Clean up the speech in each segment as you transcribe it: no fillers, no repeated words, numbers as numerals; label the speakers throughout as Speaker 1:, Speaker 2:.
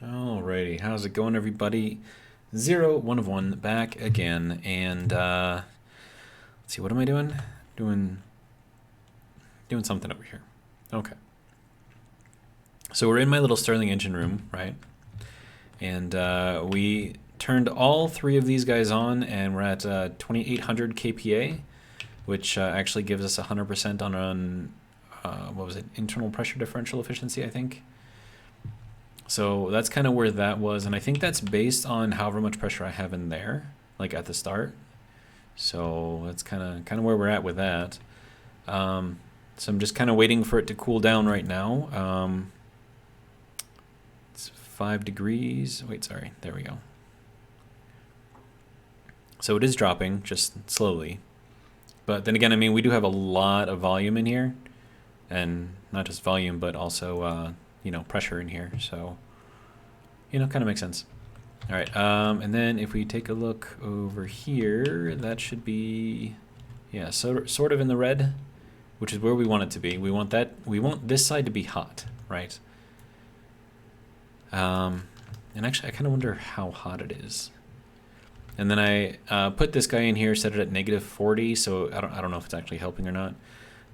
Speaker 1: Alrighty, how's it going, everybody? 1 of 1 back again, and let's see, what am I doing? Doing something over here. Okay. So we're in my little Stirling engine room, right? And we turned all three of these guys on, and we're at 2800 kPa, which actually gives us 100% on what was it? Internal pressure differential efficiency, I think. So that's kind of where that was, and I think that's based on however much pressure I have in there, like at the start. So that's kind of where we're at with that. So I'm just kind of waiting for it to cool down right now. It's 5 degrees. Wait, sorry. There we go. So it is dropping, just slowly. But then again, I mean, we do have a lot of volume in here, and not just volume, but also pressure in here, so kind of makes sense. All right, and then if we take a look over here, that should be sort of in the red, which is where we want it to be. We want this side to be hot, right? And actually I kind of wonder how hot it is. And then I put this guy in here, set it at -40, so I don't know if it's actually helping or not.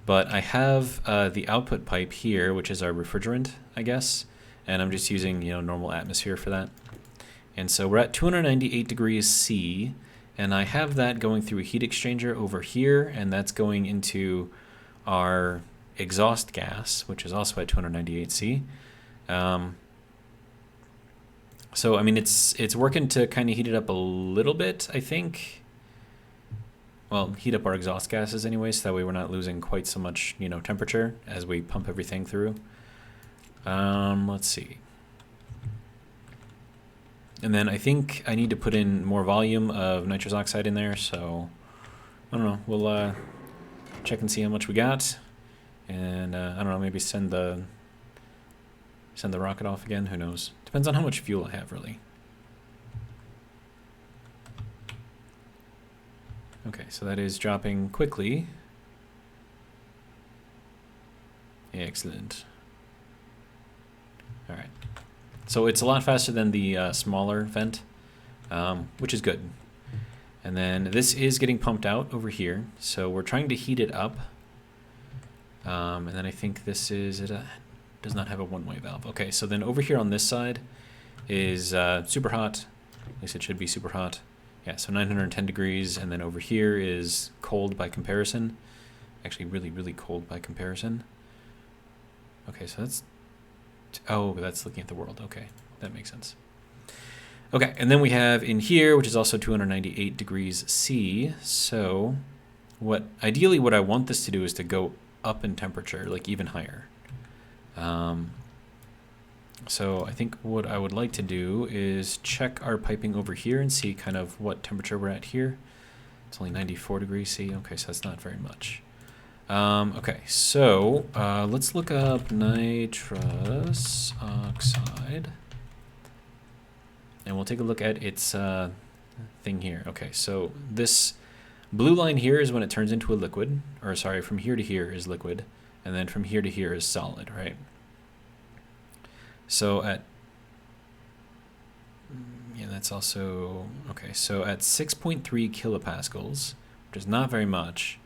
Speaker 1: But I have the output pipe here, which is our refrigerant, I guess. And I'm just using normal atmosphere for that. And so we're at 298 degrees C, and I have that going through a heat exchanger over here, and that's going into our exhaust gas, which is also at 298 C. So I mean, it's working to kind of heat it up a little bit, I think. Well, heat up our exhaust gases anyway, so that way we're not losing quite so much, temperature as we pump everything through. Let's see. And then I think I need to put in more volume of nitrous oxide in there, so I don't know. We'll check and see how much we got, and I don't know. Maybe send the rocket off again. Who knows? Depends on how much fuel I have, really. Okay, so that is dropping quickly. Excellent. All right. So it's a lot faster than the smaller vent, which is good. And then this is getting pumped out over here. So we're trying to heat it up. And then I think this is, it does not have a one-way valve. Okay, so then over here on this side is super hot. At least it should be super hot. Yeah, so 910 degrees, and then over here is cold by comparison. Actually, really, really cold by comparison. Okay, so that's... Oh, that's looking at the world. Okay, that makes sense. Okay, and then we have in here, which is also 298 degrees C. So ideally what I want this to do is to go up in temperature, like even higher. So I think what I would like to do is check our piping over here and see kind of what temperature we're at here. It's only 94 degrees C. Okay, so that's not very much. Okay, so let's look up nitrous oxide. And we'll take a look at its thing here. Okay, so this blue line here is when it turns into a liquid. Or sorry, from here to here is liquid. And then from here to here is solid, right? So that's also, okay, so at 6.3 kilopascals, which is not very much,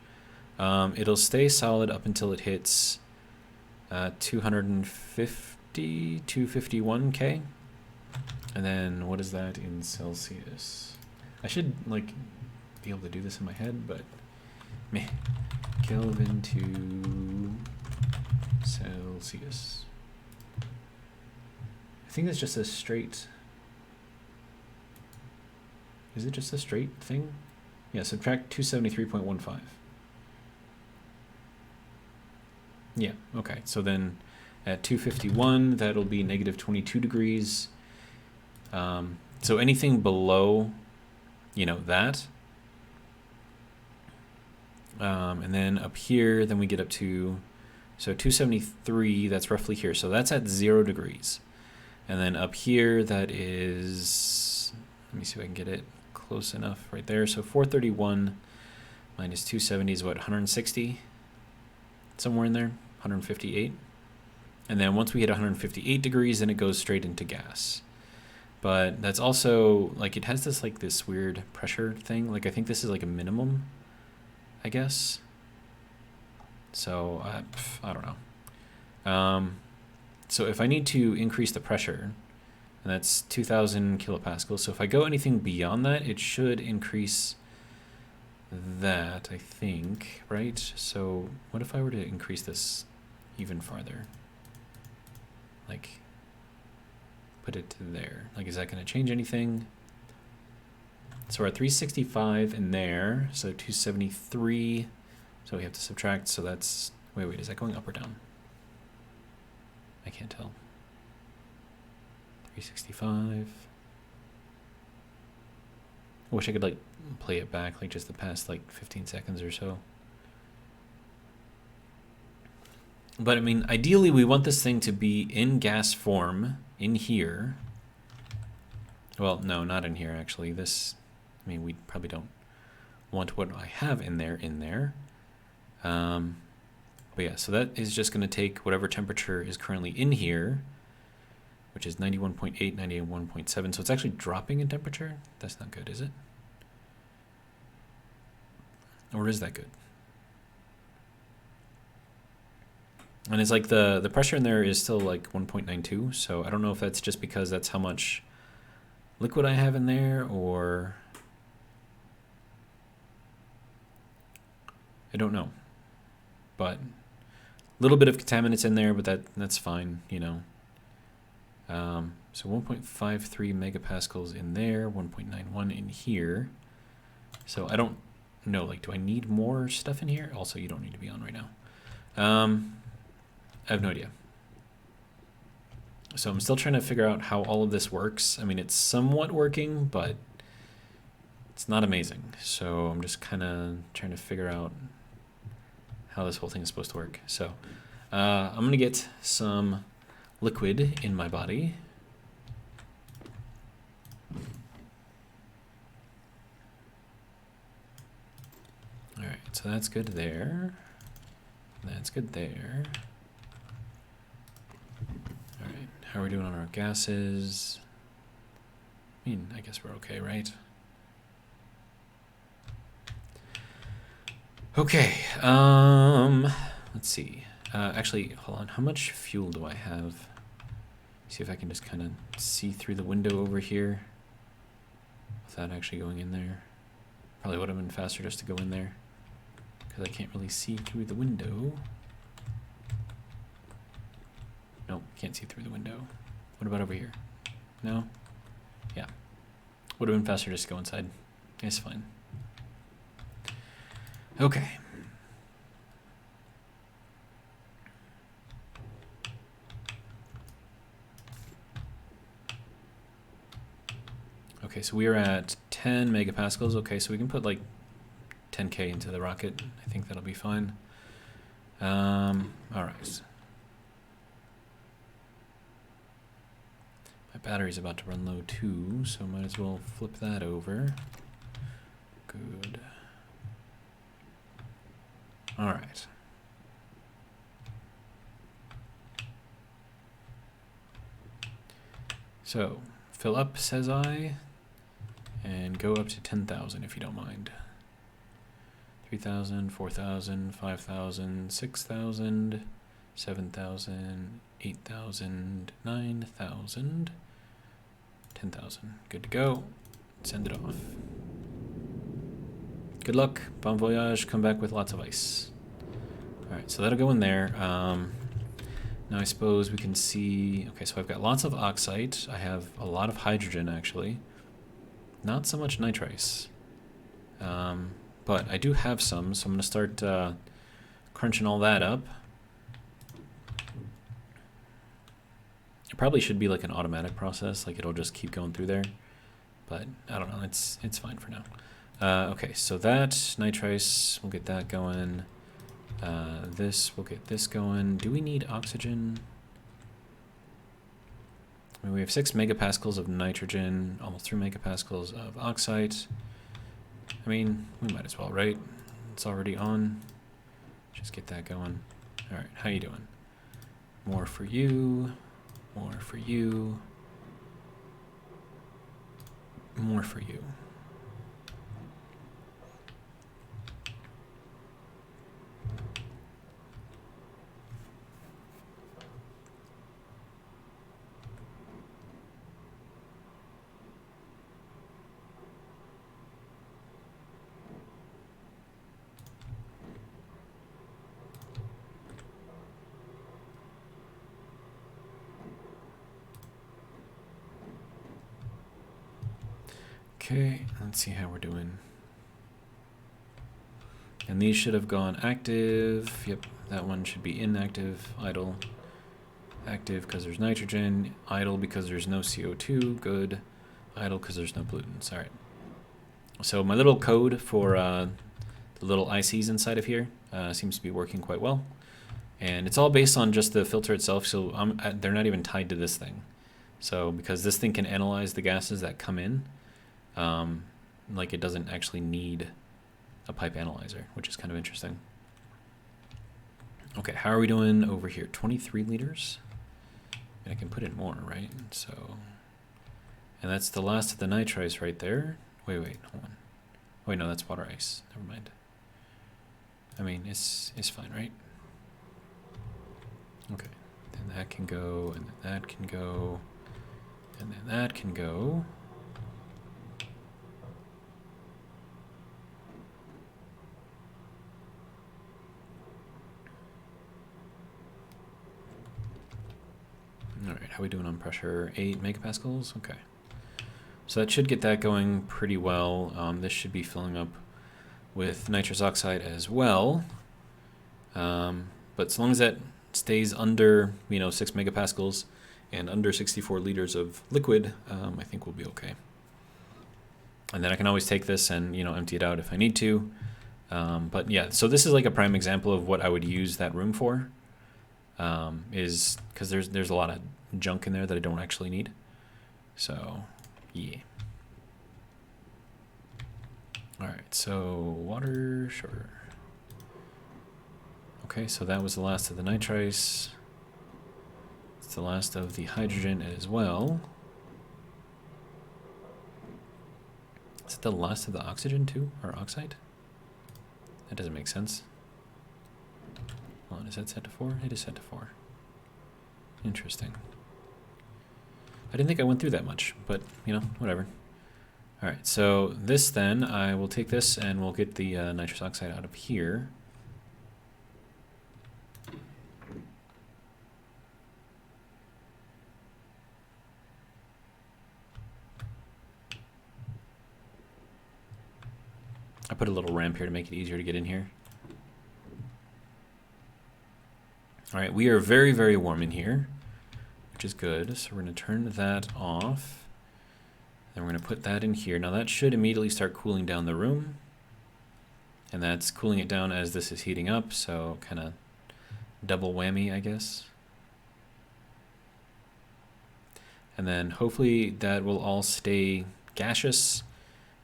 Speaker 1: it'll stay solid up until it hits 251 K. And then what is that in Celsius? I should be able to do this in my head, but meh. Kelvin to Celsius. I think that's just a straight... Is it just a straight thing? Yeah, subtract 273.15. Yeah, okay. So then at 251, that'll be -22 degrees. So anything below, that. And then up here, then we get up to, so 273, that's roughly here. So that's at 0 degrees. And then up here, that is, let me see if I can get it close enough right there. So 431 minus 270 is what, 160? Somewhere in there, 158. And then once we hit 158 degrees, then it goes straight into gas. But that's also, like, it has this, like, this weird pressure thing. Like, I think this is, like, a minimum, I guess. So, I don't know. So if I need to increase the pressure, and that's 2,000 kilopascals. So if I go anything beyond that, it should increase that, I think, right? So what if I were to increase this even farther? Like, put it to there. Like, is that going to change anything? So we're at 365 in there, so 273. So we have to subtract, so that's, wait, is that going up or down? I can't tell. 365. I wish I could, like, play it back, like, just the past, like, 15 seconds or so. But, I mean, ideally, we want this thing to be in gas form in here. Well, no, not in here, actually. This, I mean, we probably don't want what I have in there. But yeah, so that is just going to take whatever temperature is currently in here, which is 91.8, 91.7. So it's actually dropping in temperature. That's not good, is it? Or is that good? And it's like the pressure in there is still like 1.92. So I don't know if that's just because that's how much liquid I have in there, or I don't know. But a little bit of contaminants in there, but that's fine, you know. So 1.53 megapascals in there, 1.91 in here. So I don't know, like, do I need more stuff in here? Also, you don't need to be on right now. I have no idea. So I'm still trying to figure out how all of this works. I mean, it's somewhat working, but it's not amazing. So I'm just kind of trying to figure out how this whole thing is supposed to work. So I'm going to get some liquid in my body. All right, so that's good there. That's good there. All right, how are we doing on our gases? I mean, I guess we're okay, right? Okay, let's see. Actually, hold on. How much fuel do I have? See if I can just kind of see through the window over here without actually going in there. Probably would have been faster just to go in there, because I can't really see through the window. Nope, can't see through the window. What about over here? No? Yeah. Would have been faster just to go inside. It's fine. Okay. Okay, so we are at 10 megapascals. Okay, so we can put like 10K into the rocket. I think that'll be fine. All right. My battery's about to run low too, so might as well flip that over. Good. All right. So, fill up, says I, and go up to 10,000 if you don't mind. 3,000, 4,000, 5,000, 6,000, 7,000, 8,000, 9,000, 10,000. Good to go. Send it off. Good luck. Bon voyage. Come back with lots of ice. All right, so that'll go in there. Now I suppose we can see... Okay, so I've got lots of oxide. I have a lot of hydrogen, actually. Not so much nitrice. But I do have some, so I'm going to start crunching all that up. It probably should be like an automatic process, like it'll just keep going through there. But I don't know, it's fine for now. Okay, so that nitrice, we'll get that going. This, we'll get this going. Do we need oxygen? I mean, we have 6 megapascals of nitrogen, almost 3 megapascals of oxide. I mean, we might as well, right? It's already on. Just get that going. All right, how you doing? More for you. More for you. more for you. Okay, let's see how we're doing. And these should have gone active. Yep, that one should be inactive, idle. Active because there's nitrogen, idle because there's no CO2, good. Idle because there's no pollutants. All right. So my little code for the little ICs inside of here seems to be working quite well. And it's all based on just the filter itself, so they're not even tied to this thing. So because this thing can analyze the gases that come in, like it doesn't actually need a pipe analyzer, which is kind of interesting. Okay, how are we doing over here? 23 liters? I can put in more, right? So, and that's the last of the nitrice right there. Wait, hold on. Wait, no, that's water ice. Never mind. I mean, it's fine, right? Okay, then that can go, and then that can go, and then that can go. All right, how are we doing on pressure? 8 megapascals? Okay. So that should get that going pretty well. This should be filling up with nitrous oxide as well. But as long as that stays under, 6 megapascals and under 64 liters of liquid, I think we'll be okay. And then I can always take this and, empty it out if I need to. But yeah, so this is like a prime example of what I would use that room for. Is because there's a lot of junk in there that I don't actually need. So, yeah. All right, so water, sure. Okay, so that was the last of the nitrice. It's the last of the hydrogen as well. Is it the last of the oxygen too, or oxide? That doesn't make sense. Hold on, is that set to 4? It is set to 4. Interesting. I didn't think I went through that much, but, whatever. All right, so this then, I will take this and we'll get the nitrous oxide out of here. I put a little ramp here to make it easier to get in here. All right, we are very, very warm in here, which is good. So we're going to turn that off. Then we're going to put that in here. Now that should immediately start cooling down the room. And that's cooling it down as this is heating up, so kind of double whammy, I guess. And then hopefully that will all stay gaseous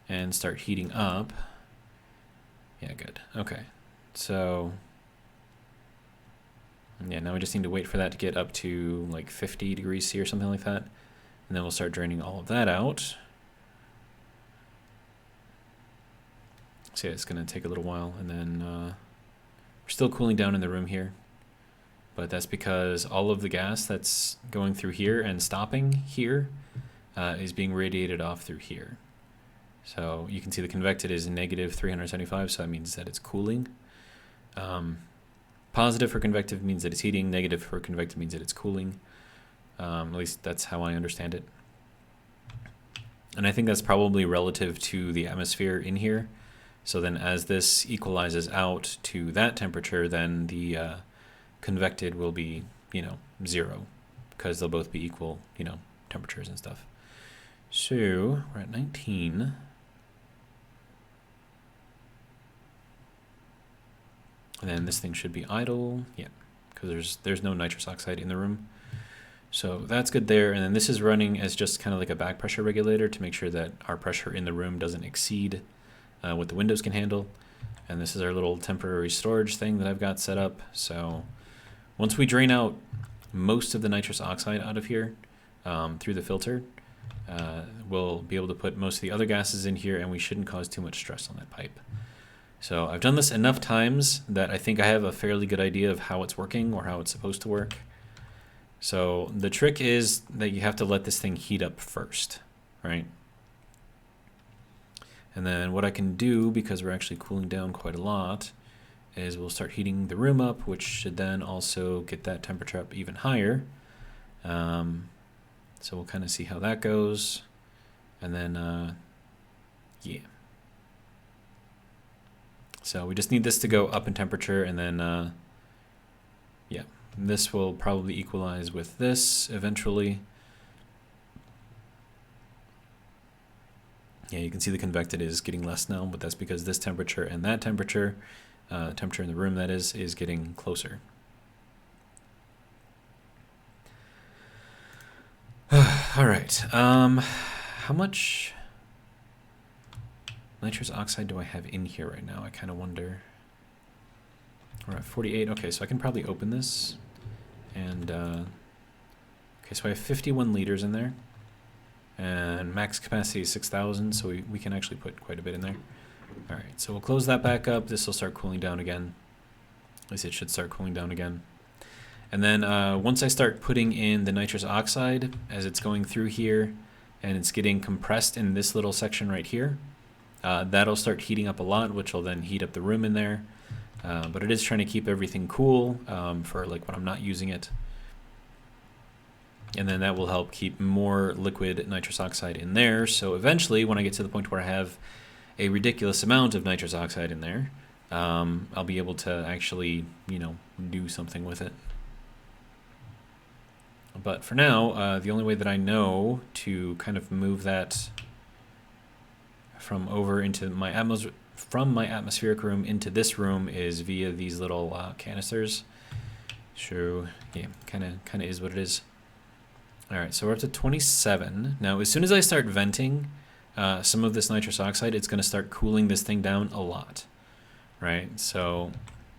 Speaker 1: and start heating up. Yeah, good. Okay, so yeah, now we just need to wait for that to get up to like 50 degrees C or something like that. And then we'll start draining all of that out. So yeah, it's going to take a little while. And then we're still cooling down in the room here. But that's because all of the gas that's going through here and stopping here is being radiated off through here. So you can see the convected is negative 375, so that means that it's cooling. Positive for convective means that it's heating. Negative for convective means that it's cooling. At least that's how I understand it. And I think that's probably relative to the atmosphere in here. So then as this equalizes out to that temperature, then the convected will be, 0, because they'll both be equal, temperatures and stuff. So we're at 19. And then this thing should be idle, yeah, because there's no nitrous oxide in the room. So that's good there. And then this is running as just kind of like a back pressure regulator to make sure that our pressure in the room doesn't exceed what the windows can handle. And this is our little temporary storage thing that I've got set up. So once we drain out most of the nitrous oxide out of here through the filter, we'll be able to put most of the other gases in here, and we shouldn't cause too much stress on that pipe. So I've done this enough times that I think I have a fairly good idea of how it's working or how it's supposed to work. So the trick is that you have to let this thing heat up first, right? And then what I can do, because we're actually cooling down quite a lot, is we'll start heating the room up, which should then also get that temperature up even higher. So we'll kind of see how that goes. And then, yeah. So we just need this to go up in temperature, and then, yeah, this will probably equalize with this eventually. Yeah, you can see the convected is getting less now, but that's because this temperature and that temperature, temperature in the room that is getting closer. All right, how much nitrous oxide do I have in here right now? I kind of wonder. We're at 48. Okay, so I can probably open this. And, okay, so I have 51 liters in there. And max capacity is 6,000, so we can actually put quite a bit in there. All right, so we'll close that back up. This will start cooling down again. At least it should start cooling down again. And then once I start putting in the nitrous oxide, as it's going through here, and it's getting compressed in this little section right here, that'll start heating up a lot, which will then heat up the room in there. But it is trying to keep everything cool for like when I'm not using it. And then that will help keep more liquid nitrous oxide in there. So eventually, when I get to the point where I have a ridiculous amount of nitrous oxide in there, I'll be able to actually, you know, do something with it. But for now, the only way that I know to kind of move that from over into my from my atmospheric room into this room is via these little canisters. So yeah, kind of is what it is. All right, so we're up to 27. Now, as soon as I start venting some of this nitrous oxide, it's going to start cooling this thing down a lot, right? So,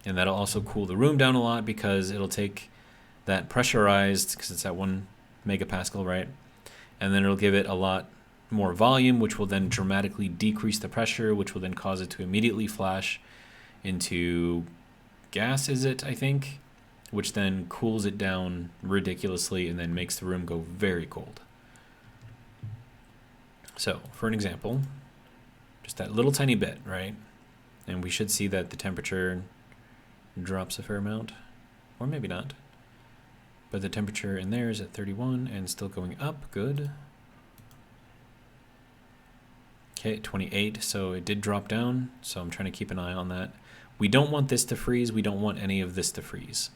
Speaker 1: and that'll also cool the room down a lot because it'll take that pressurized, because it's at 1 megapascal, right? And then it'll give it a lot more volume, which will then dramatically decrease the pressure, which will then cause it to immediately flash into gas, is it, I think? Which then cools it down ridiculously and then makes the room go very cold. So, for an example, just that little tiny bit, right? And we should see that the temperature drops a fair amount, or maybe not. But the temperature in there is at 31 and still going up. Good. Okay, 28, so it did drop down, so I'm trying to keep an eye on that. We don't want this to freeze. We don't want any of this to freeze.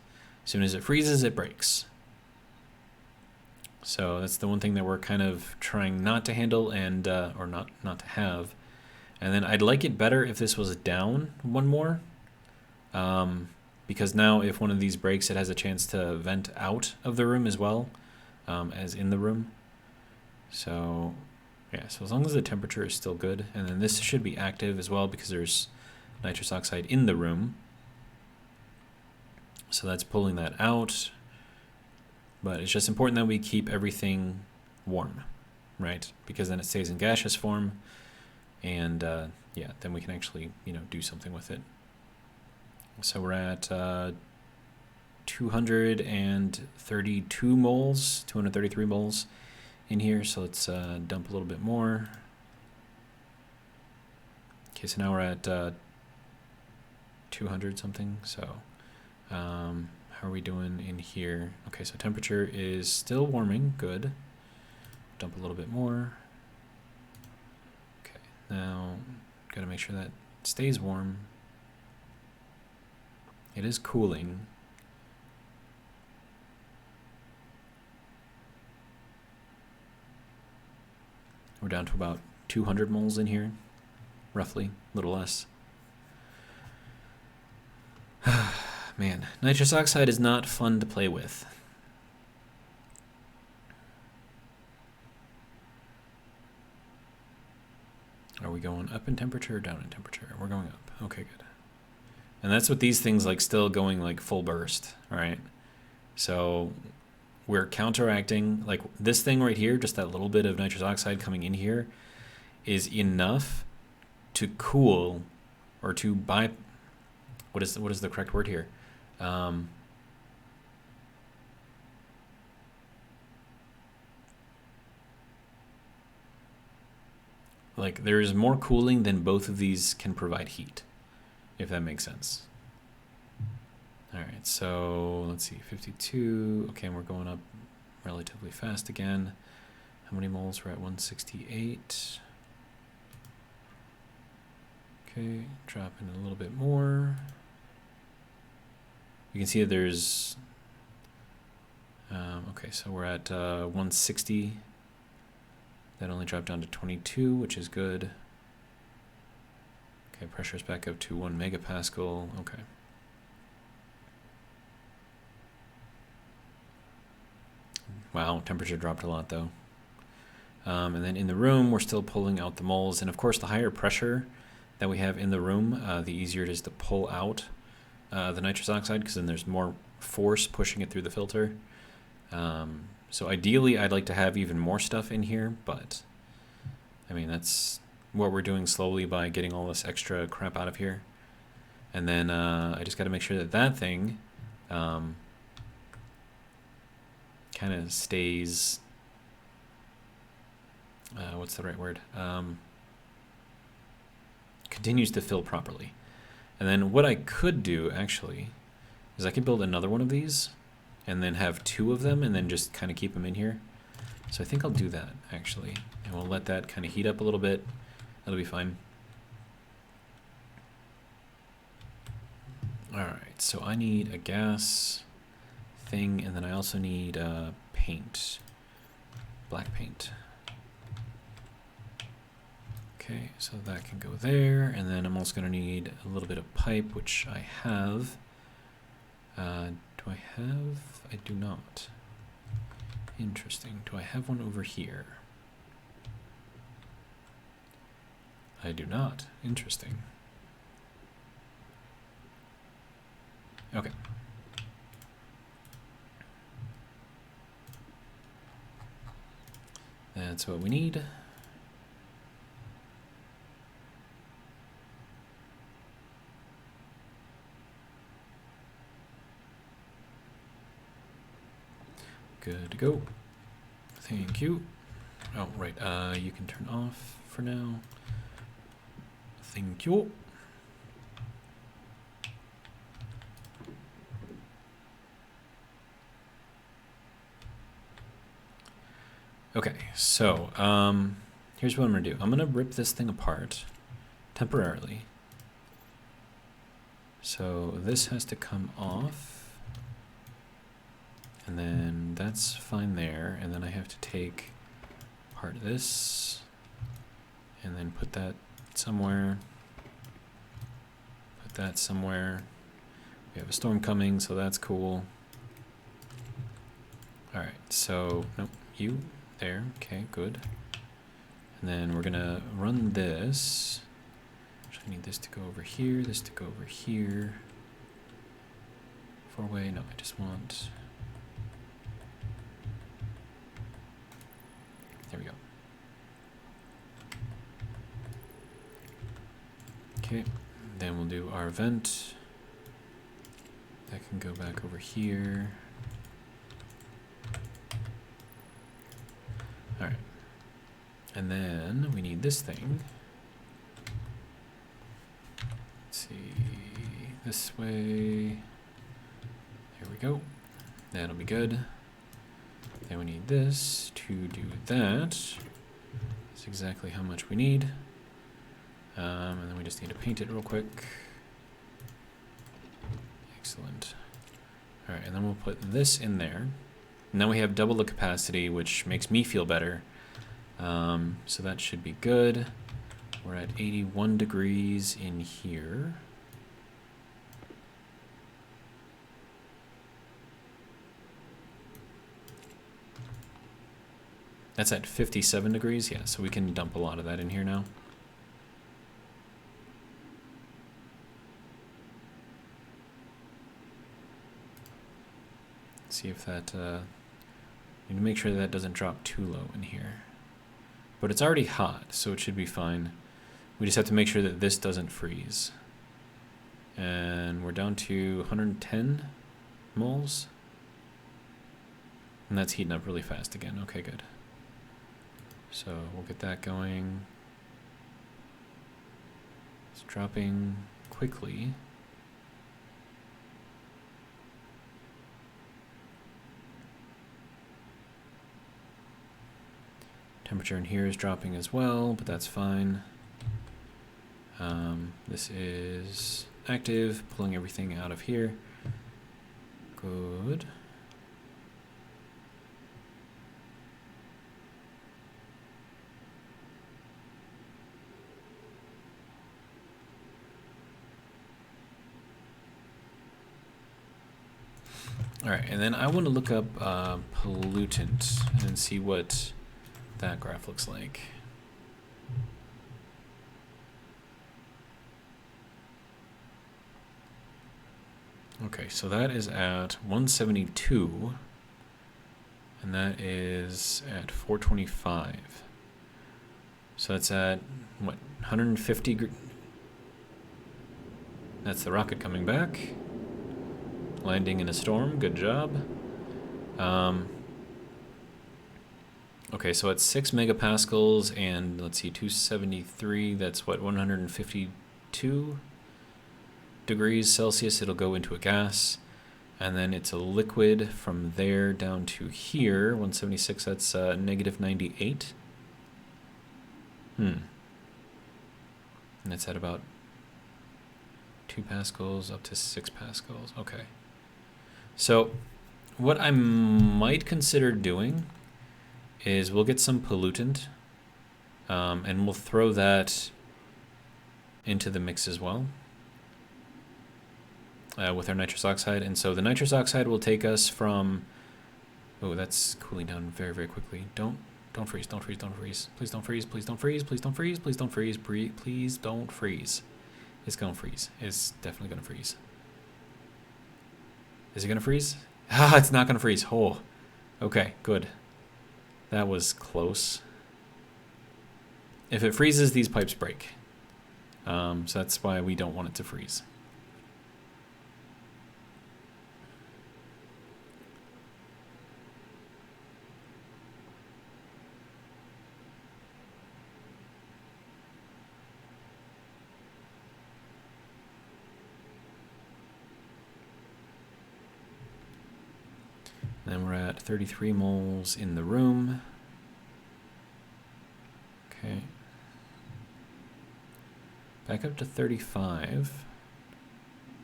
Speaker 1: As soon as it freezes, it breaks. So that's the one thing that we're kind of trying not to handle and or not to have. And then I'd like it better if this was down one more. Because now if one of these breaks, it has a chance to vent out of the room as well as in the room. So yeah, so as long as the temperature is still good, and then this should be active as well because there's nitrous oxide in the room. So that's pulling that out. But it's just important that we keep everything warm, right? Because then it stays in gaseous form, and yeah, then we can actually, you know, do something with it. So we're at 232 moles, 233 moles in here. So let's dump a little bit more. Okay, so now we're at 200 something. So how are we doing in here? Okay, so temperature is still warming. Good. Dump a little bit more. Okay, now got to make sure that stays warm. It is cooling. We're down to about 200 moles in here, roughly, a little less. Man, nitrous oxide is not fun to play with. Are we going up in temperature or down in temperature? We're going up. Okay, good. And that's with these things like still going like full burst, right? So we're counteracting, like this thing right here, just that little bit of nitrous oxide coming in here is enough to cool or to what is the correct word here? Like there is more cooling than both of these can provide heat, if that makes sense. All right, so let's see, 52. Okay, and we're going up relatively fast again. How many moles? We're at 168. Okay, dropping a little bit more. You can see that there's, okay, so we're at 160. That only dropped down to 22, which is good. Okay, pressure's back up to 1 megapascal. Okay. Wow, temperature dropped a lot though. And then in the room, we're still pulling out the moles. And of course, the higher pressure that we have in the room, the easier it is to pull out the nitrous oxide, because then there's more force pushing it through the filter. So ideally, I'd like to have even more stuff in here, but I mean, that's what we're doing slowly by getting all this extra crap out of here. And then I just got to make sure that that thing kind of stays, what's the right word? Continues to fill properly. And then what I could do, actually, is I could build another one of these and then have 2 of them and then just kind of keep them in here. So I think I'll do that, actually. And we'll let that kind of heat up a little bit. That'll be fine. All right, so I need a gas thing, and then I also need paint, black paint. Okay, so that can go there, and then I'm also going to need a little bit of pipe, which I have. Do I have? I do not. Interesting. Do I have one over here? I do not. Interesting. Okay. That's what we need. Good to go. Thank you. Oh, right. You can turn off for now. Thank you. Okay, so here's what I'm gonna do. I'm gonna rip this thing apart temporarily. So this has to come off. And then that's fine there. And then I have to take apart this and then put that somewhere. Put that somewhere. We have a storm coming, so that's cool. All right, so, nope, you there. Okay, good. And then we're gonna run this. Actually, I need this to go over here, this to go over here. 4-way, no, I just want... There we go. Okay, then we'll do our vent. That can go back over here. All right. And then we need this thing. Let's see, this way. There we go. That'll be good. Then we need this to do that. That's exactly how much we need. And then we just need to paint it real quick. Excellent. All right, and then we'll put this in there. Now we have double the capacity, which makes me feel better. So that should be good. We're at 81 degrees in here. That's at 57 degrees, yeah, so we can dump a lot of that in here now. See if that Need to make sure that doesn't drop too low in here. But it's already hot, so it should be fine. We just have to make sure that this doesn't freeze. And we're down to 110 moles. And that's heating up really fast again. Okay, good. So we'll get that going. It's dropping quickly. Temperature in here is dropping as well, but that's fine. This is active, pulling everything out of here. Good. All right, and then I want to look up pollutant and see what that graph looks like. Okay, so that is at 172, and that is at 425. So that's at, what, 150? That's the rocket coming back. Landing in a storm, good job. Okay, so it's 6 megapascals, and let's see, 273, that's what, 152 degrees Celsius. It'll go into a gas, and then it's a liquid from there down to here, 176, that's negative 98. And it's at about 2 pascals up to 6 pascals. Okay. So what I might consider doing is we'll get some pollutant, and we'll throw that into the mix as well with our nitrous oxide. And so the nitrous oxide will take us from, oh, that's cooling down very, very quickly. Don't freeze, don't freeze, don't freeze. Please don't freeze, please don't freeze, please don't freeze, please don't freeze, please don't freeze. It's gonna freeze. It's definitely gonna freeze. Is it gonna freeze? Ah, it's not gonna freeze. Oh, okay, good. That was close. If it freezes, these pipes break. So that's why we don't want it to freeze. Then we're at 33 moles in the room. Okay. Back up to 35.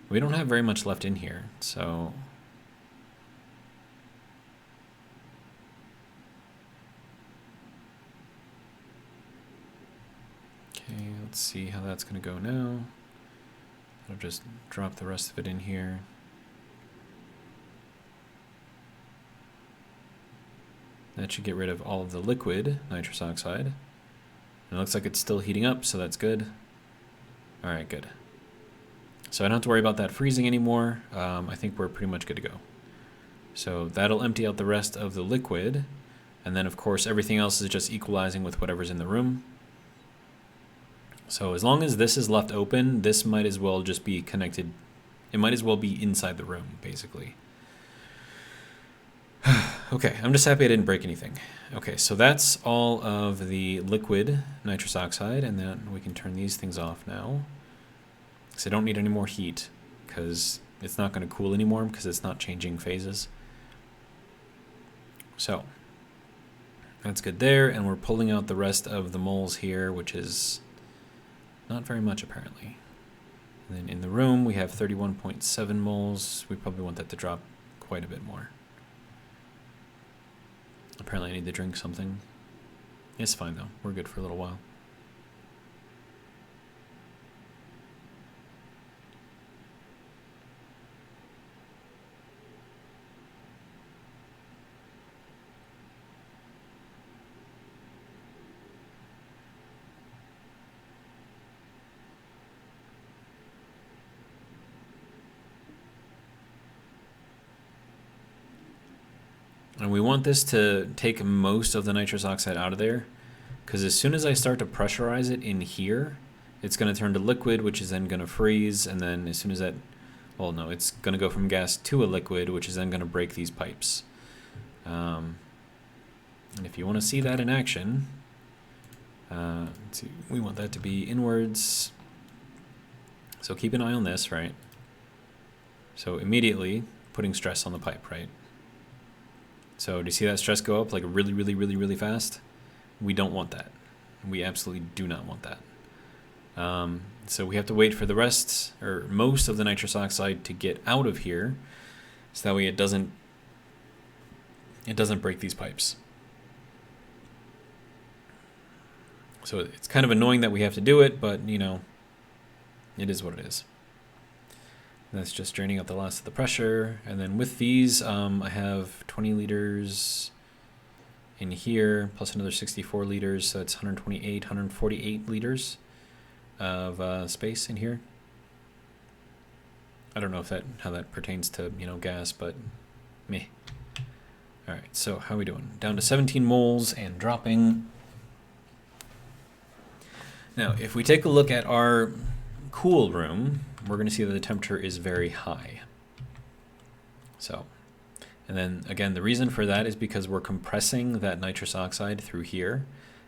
Speaker 1: We don't have very much left in here, so... Okay, let's see how that's going to go now. I'll just drop the rest of it in here. That should get rid of all of the liquid nitrous oxide. And it looks like it's still heating up, so that's good. All right, good. So I don't have to worry about that freezing anymore. I think we're pretty much good to go. So that'll empty out the rest of the liquid. And then, of course, everything else is just equalizing with whatever's in the room. So as long as this is left open, this might as well just be connected. It might as well be inside the room, basically. Okay, I'm just happy I didn't break anything. Okay, so that's all of the liquid nitrous oxide, and then we can turn these things off now. Because I don't need any more heat, because it's not going to cool anymore, because it's not changing phases. So, that's good there, and we're pulling out the rest of the moles here, which is not very much apparently. And then in the room, we have 31.7 moles. We probably want that to drop quite a bit more. Apparently I need to drink something. It's fine though. We're good for a little while. And we want this to take most of the nitrous oxide out of there, because as soon as I start to pressurize it in here, it's going to turn to liquid, which is then going to freeze, and then as soon as that, well, no, it's going to go from gas to a liquid, which is then going to break these pipes. And if you want to see that in action, let's see, we want that to be inwards. So keep an eye on this, right? So immediately putting stress on the pipe, right? So do you see that stress go up like really, really, really, really fast? We don't want that. We absolutely do not want that. So we have to wait for the rest, or most of the nitrous oxide to get out of here, so that way it doesn't break these pipes. So it's kind of annoying that we have to do it, but you know, it is what it is. That's just draining out the last of the pressure. And then with these, I have 20 liters in here, plus another 64 liters, so it's 148 liters of space in here. I don't know if how that pertains to, you know, gas, but meh. All right, so how are we doing? Down to 17 moles and dropping. Now, if we take a look at our cool room, we're going to see that the temperature is very high. So, and then again, the reason for that is because we're compressing that nitrous oxide through here,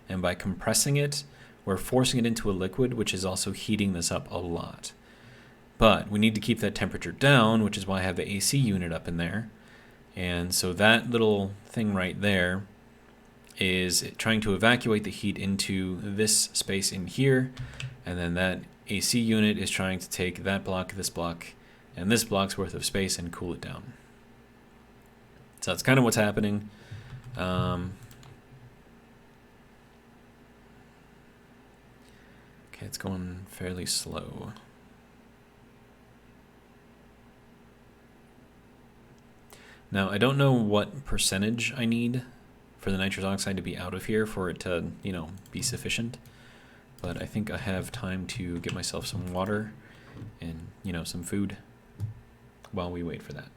Speaker 1: and by compressing it, we're forcing it into a liquid, which is also heating this up a lot. But we need to keep that temperature down, which is why I have the AC unit up in there. And so that little thing right there is trying to evacuate the heat into this space in here, and then that AC unit is trying to take that block, this block, and this block's worth of space and cool it down. So that's kind of what's happening. Okay, it's going fairly slow. Now, I don't know what percentage I need for the nitrous oxide to be out of here for it to, you know, be sufficient. But I think I have time to get myself some water and, you know, some food while we wait for that.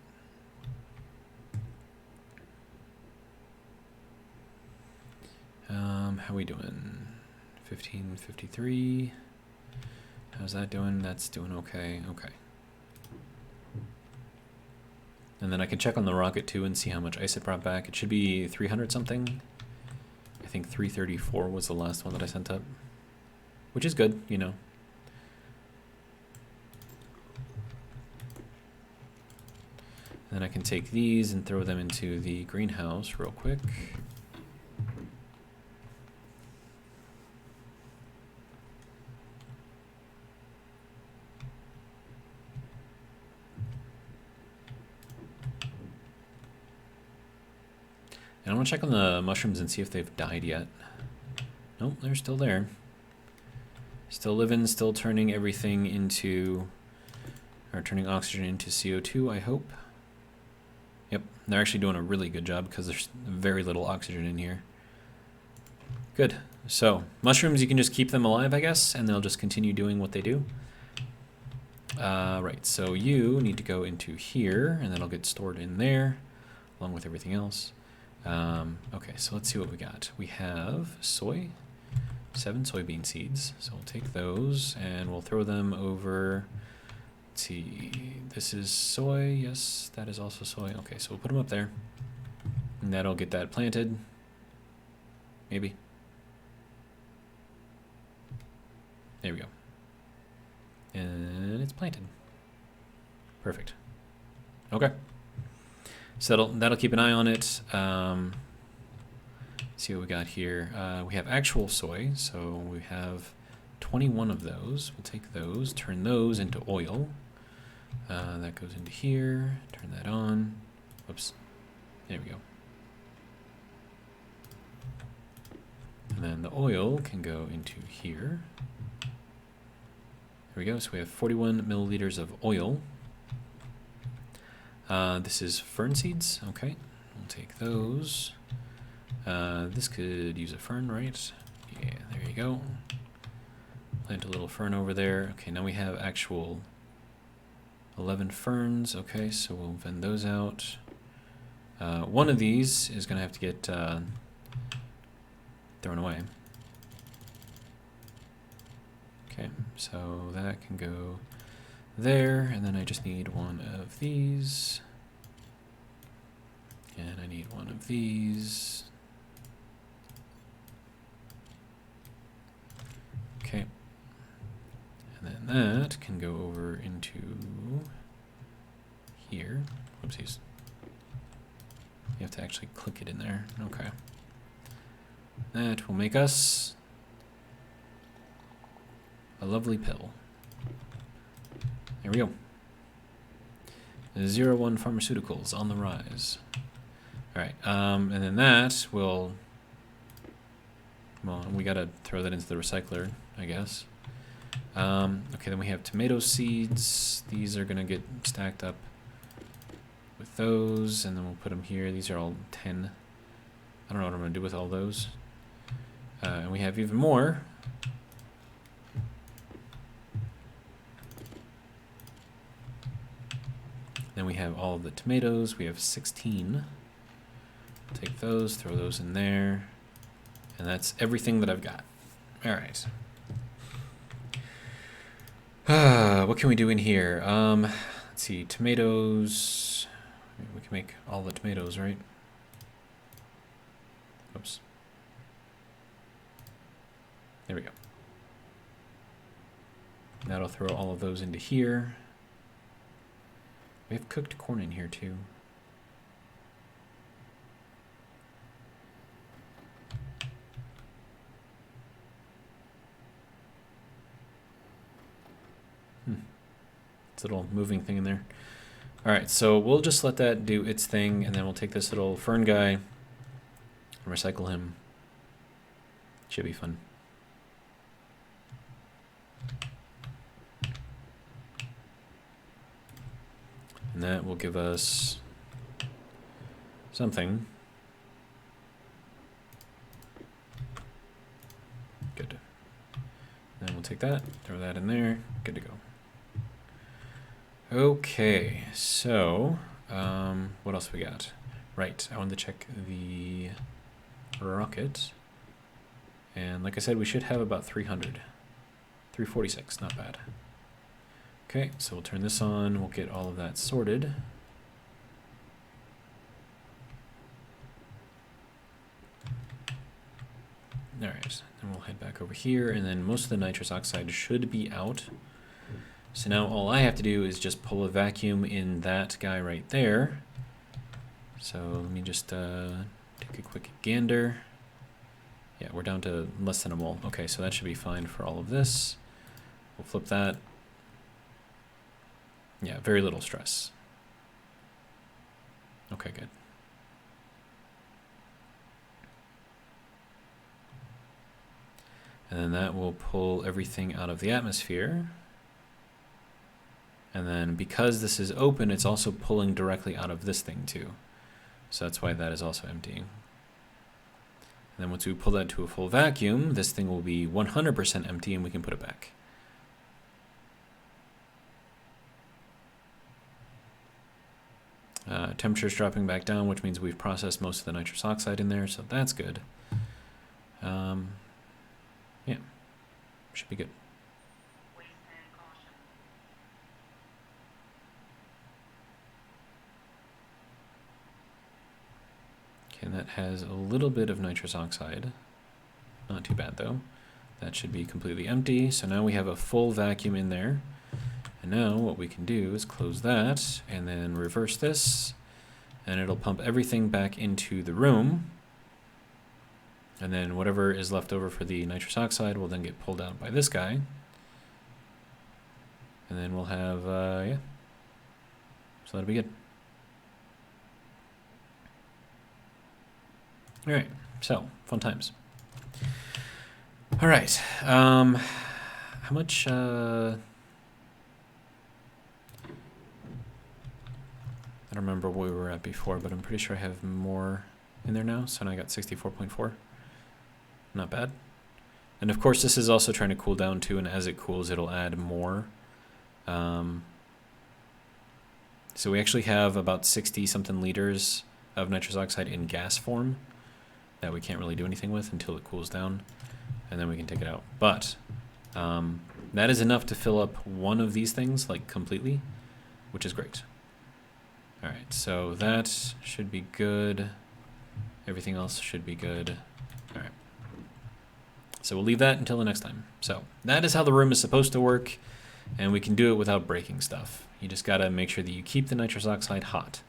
Speaker 1: How we doing? 1553. How's that doing? That's doing okay. Okay. And then I can check on the rocket too and see how much ice it brought back. It should be 300 something. I think 334 was the last one that I sent up, which is good, you know. And then I can take these and throw them into the greenhouse real quick. And I want to check on the mushrooms and see if they've died yet. Nope, they're still there. Still living, still turning everything into, or turning oxygen into CO2, I hope. Yep, they're actually doing a really good job because there's very little oxygen in here. Good. So, mushrooms, you can just keep them alive, I guess, and they'll just continue doing what they do. Right, so you need to go into here, and that'll get stored in there, along with everything else. Okay, so let's see what we got. We have soy, 7 soybean seeds. So we'll take those and we'll throw them over. Let's see, this is soy. Yes, that is also soy. Okay, so we'll put them up there. And that'll get that planted. Maybe. There we go. And it's planted. Perfect. Okay. So that'll keep an eye on it. See what we got here. We have actual soy, so we have 21 of those. We'll take those, turn those into oil. That goes into here. Turn that on. Whoops. There we go. And then the oil can go into here. There we go. So we have 41 milliliters of oil. This is fern seeds. Okay, we'll take those. This could use a fern, right? Yeah, there you go. Plant a little fern over there. Okay, now we have actual 11 ferns. Okay, so we'll vend those out. One of these is going to have to get thrown away. Okay, so that can go there, and then I just need one of these. And I need one of these. Okay. And then that can go over into here. Whoopsies. You have to actually click it in there. Okay. That will make us a lovely pill. There we go. 01 Pharmaceuticals on the rise. Alright, and then that will... Well, we gotta throw that into the recycler, I guess. Okay, then we have tomato seeds. These are gonna get stacked up with those, and then we'll put them here. These are all 10. I don't know what I'm gonna do with all those. And we have even more. Then we have all of the tomatoes. We have 16. Take those, throw those in there. And that's everything that I've got. All right. What can we do in here? Let's see, tomatoes. We can make all the tomatoes, right? Oops. There we go. That'll throw all of those into here. We have cooked corn in here too. It's a little moving thing in there. Alright, so we'll just let that do its thing, and then we'll take this little fern guy and recycle him. Should be fun. And that will give us something. Good. Then we'll take that, throw that in there, good to go. Okay, so what else we got? Right, I wanted to check the rocket. And like I said, we should have about 300. 346, not bad. Okay, so we'll turn this on, we'll get all of that sorted. Alright, then we'll head back over here, and then most of the nitrous oxide should be out. So now all I have to do is just pull a vacuum in that guy right there. So let me just take a quick gander. Yeah, we're down to less than a mole. Okay, so that should be fine for all of this. We'll flip that. Yeah, very little stress. Okay, good. And then that will pull everything out of the atmosphere. And then because this is open, it's also pulling directly out of this thing too. So that's why that is also emptying. And then once we pull that to a full vacuum, this thing will be 100% empty and we can put it back. Temperature's dropping back down, which means we've processed most of the nitrous oxide in there, so that's good. Yeah, should be good. Okay, and that has a little bit of nitrous oxide. Not too bad though. That should be completely empty, so now we have a full vacuum in there. And now what we can do is close that and then reverse this, and it'll pump everything back into the room. And then whatever is left over for the nitrous oxide will then get pulled out by this guy. And then we'll have, yeah. So that'll be good. All right, so fun times. All right, how much, I don't remember where we were at before, but I'm pretty sure I have more in there now. So now I got 64.4. Not bad. And of course, this is also trying to cool down too, and as it cools, it'll add more. So we actually have about 60 something liters of nitrous oxide in gas form that we can't really do anything with until it cools down, and then we can take it out. But that is enough to fill up one of these things, like, completely, which is great. All right, so that should be good. Everything else should be good. All right. So we'll leave that until the next time. So that is how the room is supposed to work, and we can do it without breaking stuff. You just gotta make sure that you keep the nitrous oxide hot.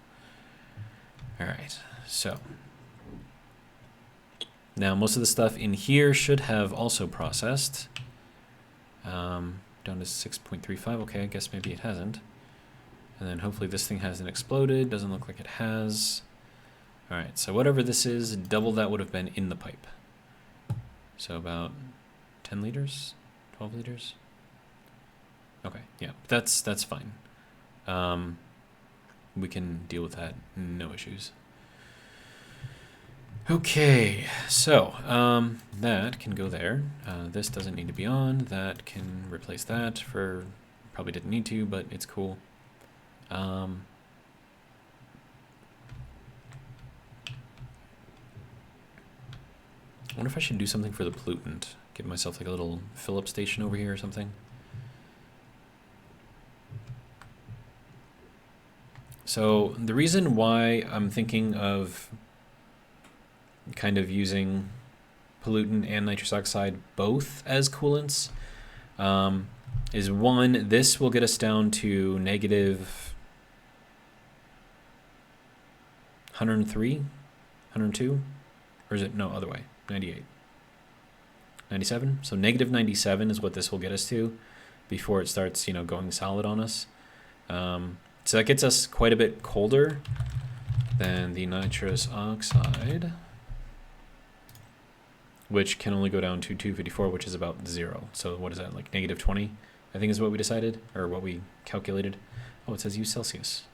Speaker 1: All right, so now most of the stuff in here should have also processed. Down to 6.35, okay, I guess maybe it hasn't. And then hopefully this thing hasn't exploded, doesn't look like it has. All right, so whatever this is, double that would have been in the pipe. So about 10 liters, 12 liters? Okay, yeah, that's fine. We can deal with that, no issues. Okay, so that can go there. This doesn't need to be on. That can replace that for, probably didn't need to, but it's cool. I wonder if I should do something for the pollutant. Give myself like a little fill-up station over here or something. So the reason why I'm thinking of kind of using pollutant and nitrous oxide both as coolants is, one, this will get us down to negative 103, 102, or is it, no, other way, 98, 97. So negative 97 is what this will get us to before it starts, going solid on us. So that gets us quite a bit colder than the nitrous oxide, which can only go down to 254, which is about 0. So what is that, like negative 20, I think is what we decided, or what we calculated. Oh, it says use Celsius.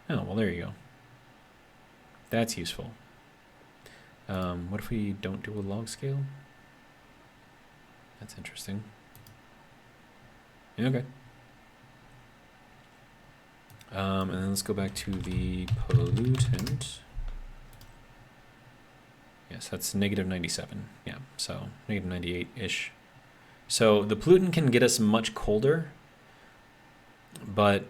Speaker 1: Oh, well, there you go. That's useful. What if we don't do a log scale? That's interesting. Okay. And then let's go back to the pollutant. Yes, that's negative 97. Yeah, so negative 98-ish. So the pollutant can get us much colder, but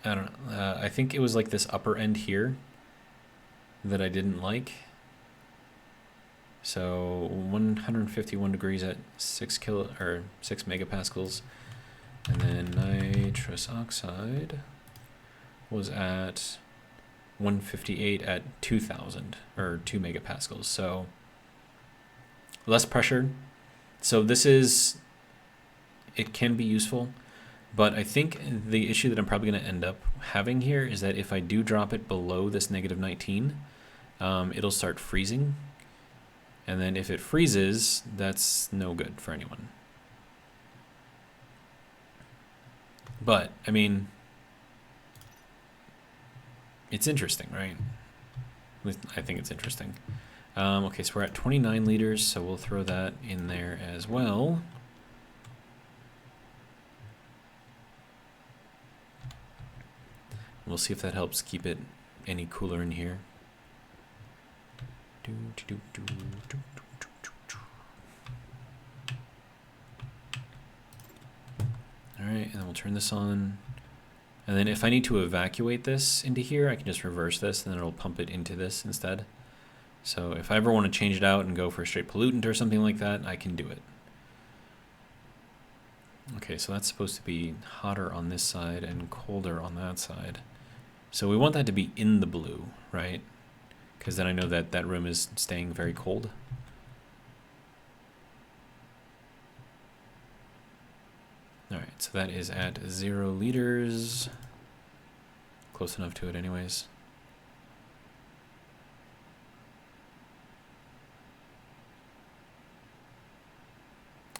Speaker 1: I don't know. I think it was like this upper end here that I didn't like. So 151 degrees at 6 megapascals, and then nitrous oxide was at 158 at 2000 or 2 megapascals. So less pressure. So this is, it can be useful, but I think the issue that I'm probably going to end up having here is that if I do drop it below this negative 19, it'll start freezing. And then if it freezes, that's no good for anyone. But, I mean, it's interesting, right? I think it's interesting. Okay, so we're at 29 liters, so we'll throw that in there as well. We'll see if that helps keep it any cooler in here. All right, and then we'll turn this on. And then if I need to evacuate this into here, I can just reverse this, and then it'll pump it into this instead. So if I ever want to change it out and go for a straight pollutant or something like that, I can do it. Okay, so that's supposed to be hotter on this side and colder on that side. So we want that to be in the blue, right? Because then I know that that room is staying very cold. All right, so that is at 0 liters. Close enough to it anyways.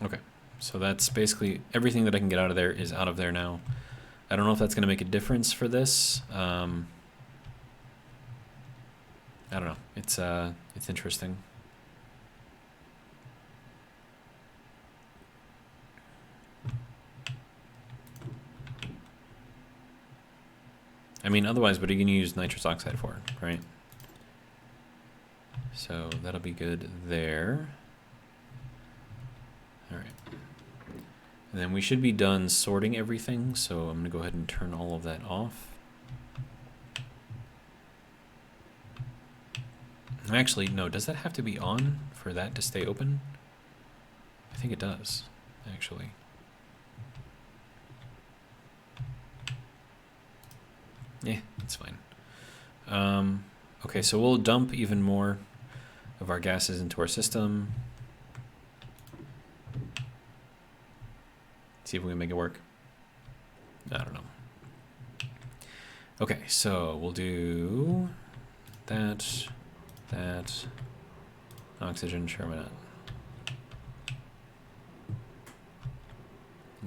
Speaker 1: Okay, so that's basically everything that I can get out of there is out of there now. I don't know if that's going to make a difference for this. I don't know. It's interesting. I mean, otherwise, what are you going to use nitrous oxide for, right? So that'll be good there. All right. And then we should be done sorting everything, so I'm gonna go ahead and turn all of that off. Actually, no, does that have to be on for that to stay open? I think it does, actually. Yeah, it's fine. Okay, so we'll dump even more of our gases into our system. See if we can make it work. I don't know. Okay, so we'll do that, oxygen, sure, why not?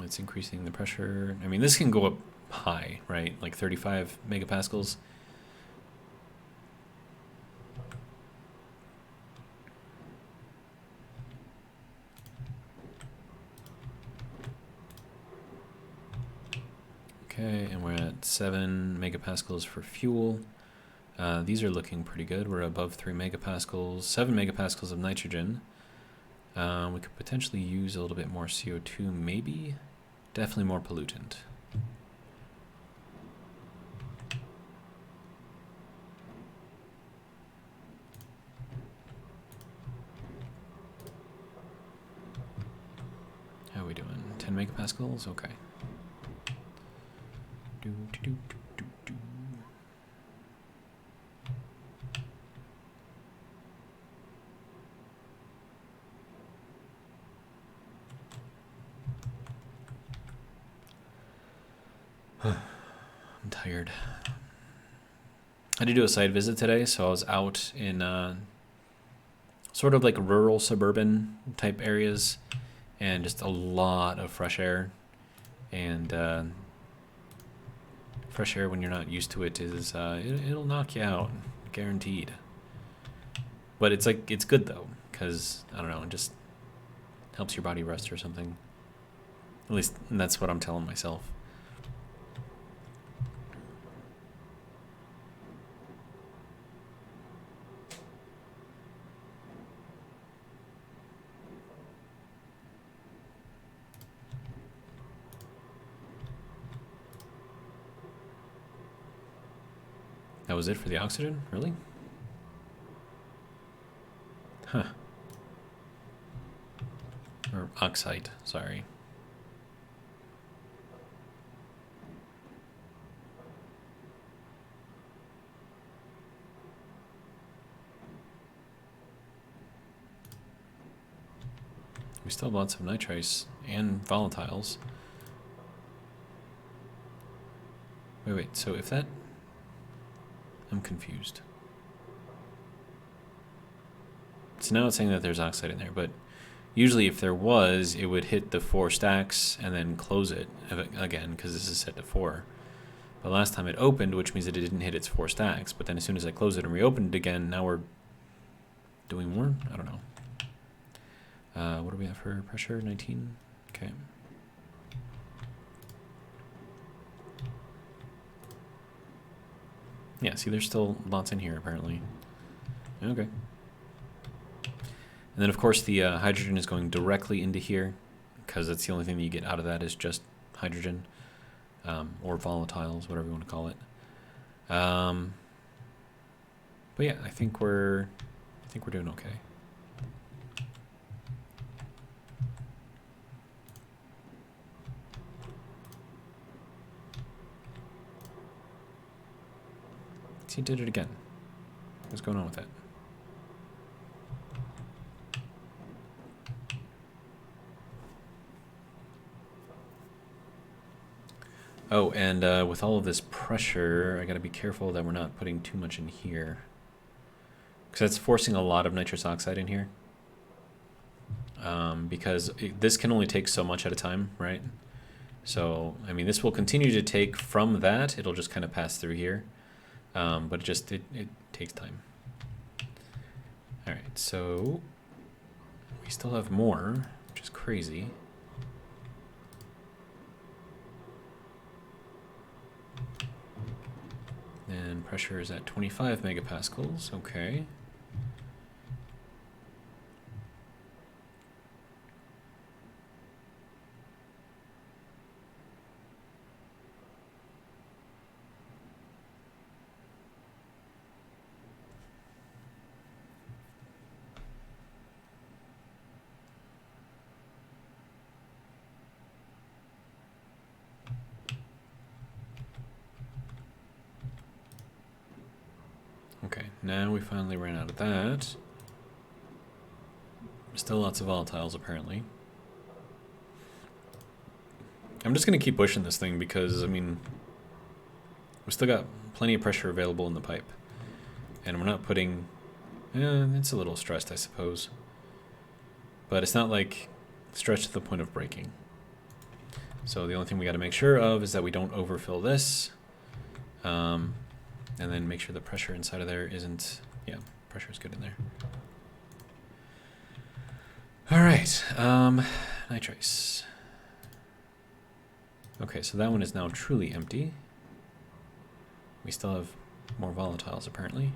Speaker 1: It's increasing the pressure. I mean, this can go up high, right? Like 35 megapascals. Okay, and we're at 7 megapascals for fuel. These are looking pretty good. We're above 3 megapascals, 7 megapascals of nitrogen. We could potentially use a little bit more CO2, maybe. Definitely more pollutant. How are we doing? 10 megapascals? Okay. I'm tired. I had to do a site visit today, so I was out in sort of like rural, suburban type areas, and just a lot of fresh air. And fresh air, when you're not used to it, is it'll knock you out, guaranteed. But it's like, it's good though, because I don't know, it just helps your body rest or something. At least that's what I'm telling myself. That was it for the oxygen? Really? Huh. Or oxide, sorry. We still have lots of nitrites and volatiles. Wait, so if that... I'm confused. So now it's saying that there's oxide in there, but usually if there was, it would hit the 4 stacks and then close it again, because this is set to 4. But last time it opened, which means that it didn't hit its 4 stacks, but then as soon as I close it and reopened it again, now we're doing more? I don't know. What do we have for pressure? 19? Okay. Yeah, see, there's still lots in here, apparently. Okay. And then, of course, the hydrogen is going directly into here, because that's the only thing that you get out of that is just hydrogen, or volatiles, whatever you want to call it. But yeah, I think we're doing okay. He did it again. What's going on with that? Oh, and with all of this pressure, I gotta be careful that we're not putting too much in here, because that's forcing a lot of nitrous oxide in here. Because this can only take so much at a time, right? So, I mean, this will continue to take from that. It'll just kind of pass through here. But it takes time. All right, so we still have more, which is crazy. And pressure is at 25 megapascals, okay. now we finally ran out of that. Still lots of volatiles, apparently. I'm just going to keep pushing this thing because, I mean, we still got plenty of pressure available in the pipe. And we're not putting... it's a little stressed, I suppose. But it's not, like, stretched to the point of breaking. So the only thing we got to make sure of is that we don't overfill this. And then make sure the pressure inside of there isn't... Yeah, pressure is good in there. All right, nitrace. Okay, so that one is now truly empty. We still have more volatiles, apparently.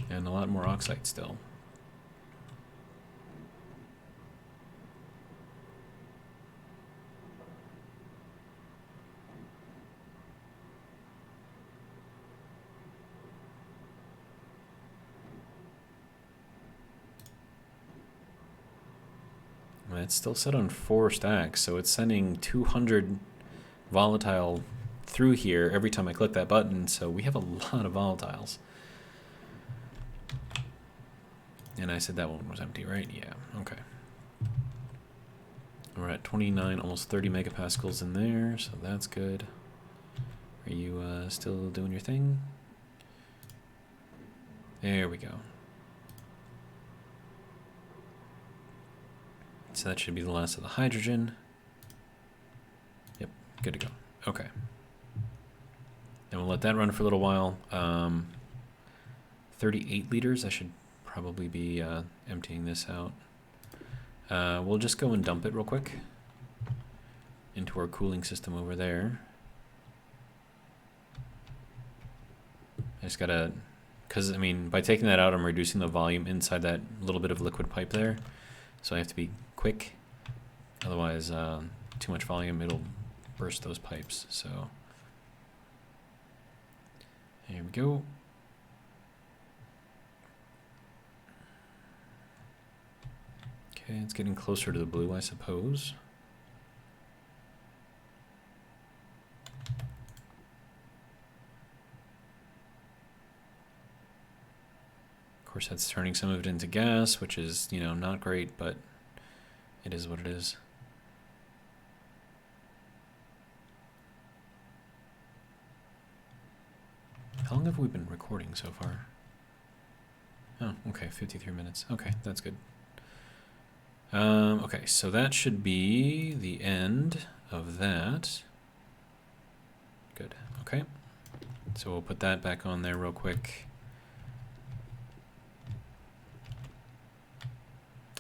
Speaker 1: And a lot more oxide still. It's still set on 4 stacks, so it's sending 200 volatile through here every time I click that button, so we have a lot of volatiles. And I said that one was empty, right? Yeah, okay. We're at 29, almost 30 megapascals in there, so that's good. Are you still doing your thing? There we go. So that should be the last of the hydrogen. Yep, good to go. Okay. And we'll let that run for a little while. 38 liters, I should probably be emptying this out. We'll just go and dump it real quick into our cooling system over there. I just gotta, because I mean, by taking that out, I'm reducing the volume inside that little bit of liquid pipe there. So I have to be quick, otherwise too much volume, it'll burst those pipes. So here we go. Okay, it's getting closer to the blue, I suppose. Of course, that's turning some of it into gas, which is, you know, not great, but it is what it is. How long have we been recording so far? Oh, okay, 53 minutes. Okay, that's good. Okay, so that should be the end of that. Good, okay. So we'll put that back on there real quick.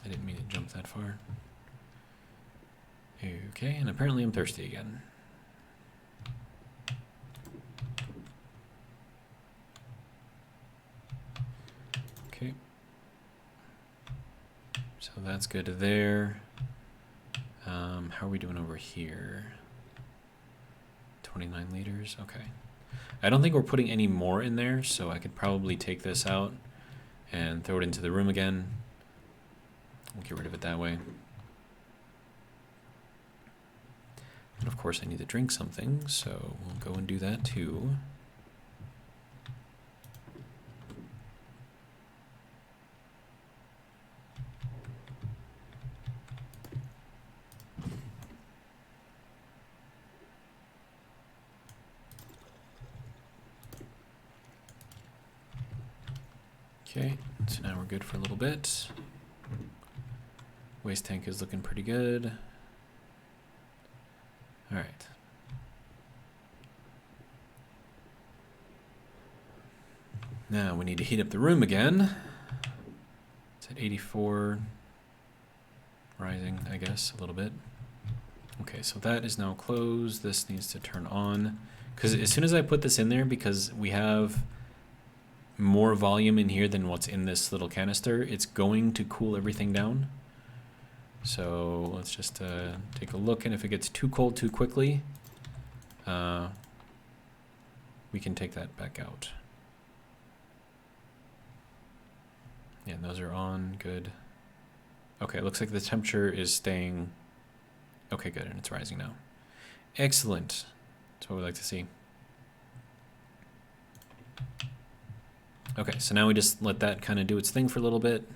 Speaker 1: I didn't mean to jump that far. Okay, and apparently I'm thirsty again. Okay. So that's good there. How are we doing over here? 29 liters, okay. I don't think we're putting any more in there, so I could probably take this out and throw it into the room again. We'll get rid of it that way. And of course I need to drink something, so we'll go and do that too. Okay, so now we're good for a little bit. Waste tank is looking pretty good. All right. Now we need to heat up the room again. It's at 84, rising, I guess, a little bit. Okay, so that is now closed. This needs to turn on. Because as soon as I put this in there, because we have more volume in here than what's in this little canister, it's going to cool everything down. So let's just take a look, and if it gets too cold too quickly, we can take that back out. Yeah, those are on, good. Okay, it looks like the temperature is staying, okay, good, and it's rising now. Excellent, that's what we like to see. Okay, so now we just let that kind of do its thing for a little bit.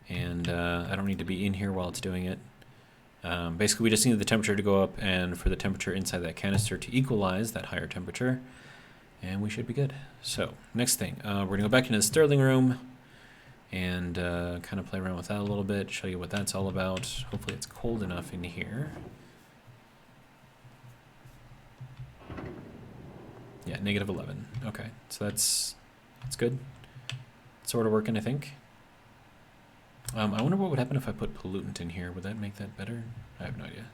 Speaker 1: And I don't need to be in here while it's doing it. Basically, we just need the temperature to go up and for the temperature inside that canister to equalize that higher temperature. And we should be good. So, next thing, we're going to go back into the Stirling room and kind of play around with that a little bit, show you what that's all about. Hopefully it's cold enough in here. Yeah, -11. Okay, so that's good. It's sort of working, I think. I wonder what would happen if I put pollutant in here. Would that make that better? I have no idea.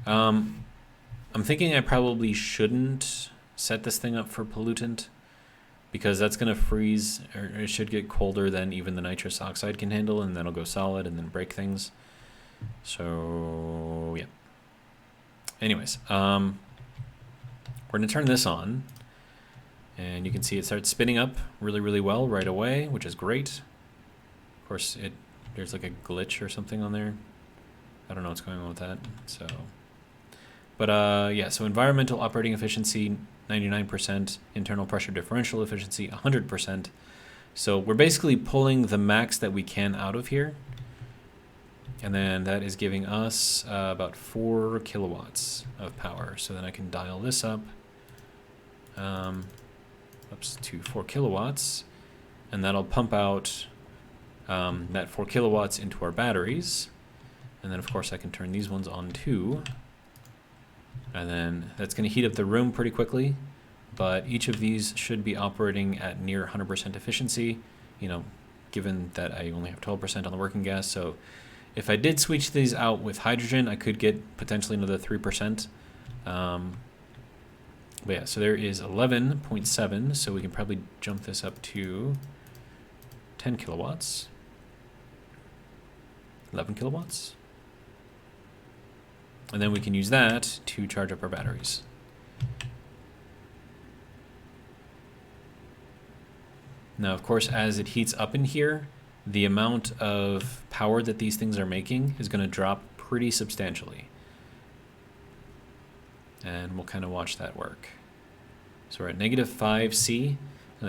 Speaker 1: I'm thinking I probably shouldn't set this thing up for pollutant because that's going to freeze, or it should get colder than even the nitrous oxide can handle, and then it'll go solid and then break things. So, yeah. Anyways, we're going to turn this on, and you can see it starts spinning up really, really well right away, which is great. Of course, there's like a glitch or something on there. I don't know what's going on with that. So, but yeah, so environmental operating efficiency, 99%, internal pressure differential efficiency, 100%. So we're basically pulling the max that we can out of here. And then that is giving us about 4 kilowatts of power. So then I can dial this up to 4 kilowatts. And that'll pump out that 4 kilowatts into our batteries. And then, of course, I can turn these ones on too. And then that's going to heat up the room pretty quickly. But each of these should be operating at near 100% efficiency, you know, given that I only have 12% on the working gas. So if I did switch these out with hydrogen, I could get potentially another 3%. But yeah, so there is 11.7. So we can probably jump this up to 10 kilowatts. 11 kilowatts. And then we can use that to charge up our batteries. Now, of course, as it heats up in here, the amount of power that these things are making is going to drop pretty substantially. And we'll kind of watch that work. So we're at -5C, and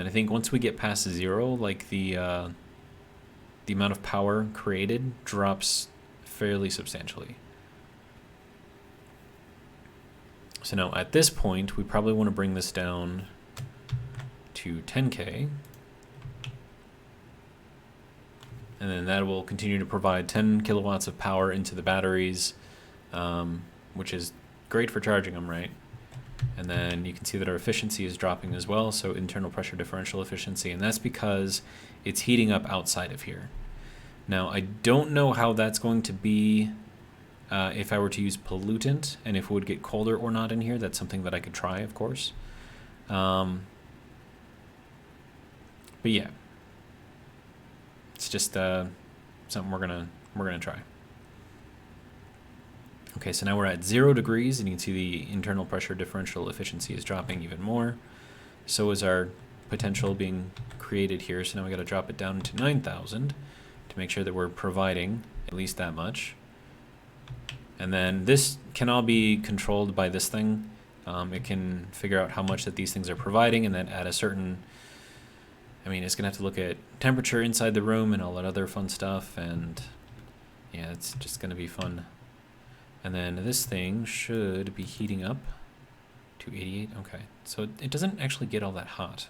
Speaker 1: then I think once we get past 0, like the amount of power created drops fairly substantially. So now at this point, we probably want to bring this down to 10K. And then that will continue to provide 10 kilowatts of power into the batteries, which is great for charging them, right? And then you can see that our efficiency is dropping as well, so internal pressure differential efficiency, and that's because it's heating up outside of here. Now, I don't know how that's going to be if I were to use pollutant, and if it would get colder or not in here. That's something that I could try, of course. But yeah. It's just something we're gonna try. Okay, so now we're at 0 degrees, and you can see the internal pressure differential efficiency is dropping even more. So is our potential being created here. So now we got to drop it down to 9,000 to make sure that we're providing at least that much. And then this can all be controlled by this thing. It can figure out how much that these things are providing, and then at a certain, I mean, it's going to have to look at temperature inside the room and all that other fun stuff, and yeah, it's just going to be fun. And then this thing should be heating up to 88. Okay, so it doesn't actually get all that hot.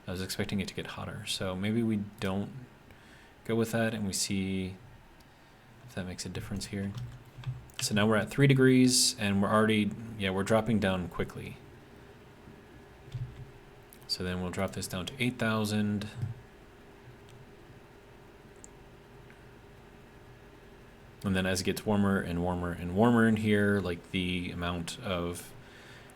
Speaker 1: I was expecting it to get hotter, so maybe we don't go with that and we see if that makes a difference here. So now we're at 3 degrees, and we're already, yeah, we're dropping down quickly. So then we'll drop this down to 8,000. And then as it gets warmer and warmer and warmer in here, like the amount of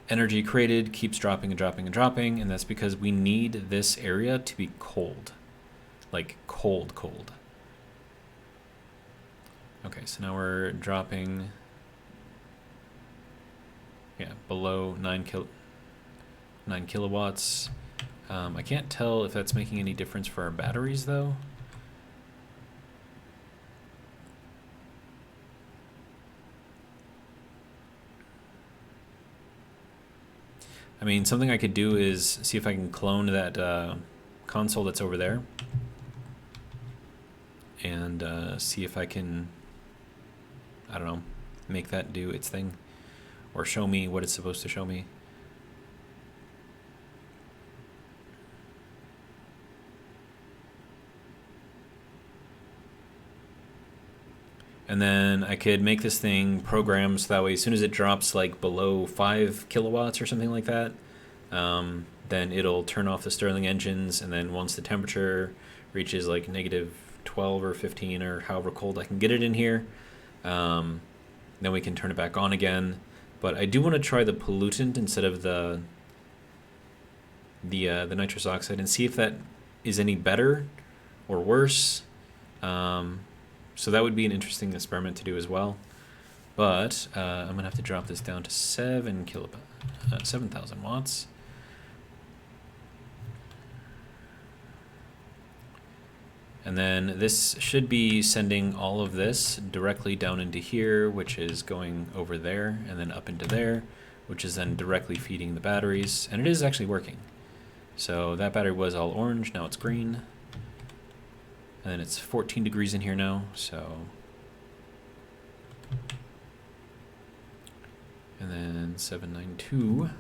Speaker 1: energy created keeps dropping and dropping and dropping, and that's because we need this area to be cold. Like cold, cold. Okay, so now we're dropping, yeah, below 9 kilowatts. I can't tell if that's making any difference for our batteries, though. I mean, something I could do is see if I can clone that console that's over there. And see if I can, I don't know, make that do its thing. Or show me what it's supposed to show me. And then I could make this thing program so that way as soon as it drops like below 5 kilowatts or something like that, then it'll turn off the Stirling engines, and then once the temperature reaches like negative 12 or 15 or however cold I can get it in here, then we can turn it back on again. But I do want to try the pollutant instead of the nitrous oxide and see if that is any better or worse. So that would be an interesting experiment to do as well. But I'm going to have to drop this down to 7,000 watts. And then this should be sending all of this directly down into here, which is going over there, and then up into there, which is then directly feeding the batteries. And it is actually working. So that battery was all orange, now it's green. And then it's 14 degrees in here now, so. And then 792.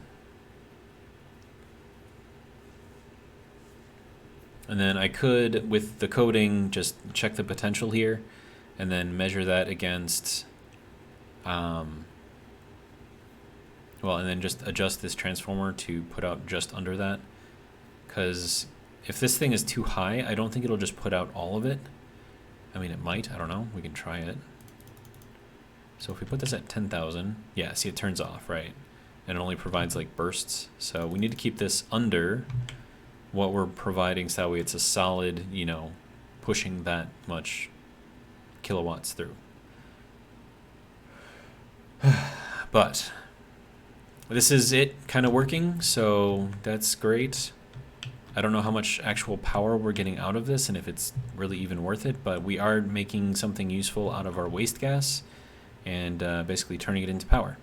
Speaker 1: And then I could, with the coding, just check the potential here and then measure that against, and then just adjust this transformer to put out just under that. Because if this thing is too high, I don't think it'll just put out all of it. I mean, it might, I don't know, we can try it. So if we put this at 10,000, yeah, see it turns off, right? And it only provides like bursts. So we need to keep this under what we're providing so that way it's a solid, you know, pushing that much kilowatts through. But this is it kind of working, so that's great. I don't know how much actual power we're getting out of this and if it's really even worth it, but we are making something useful out of our waste gas and basically turning it into power.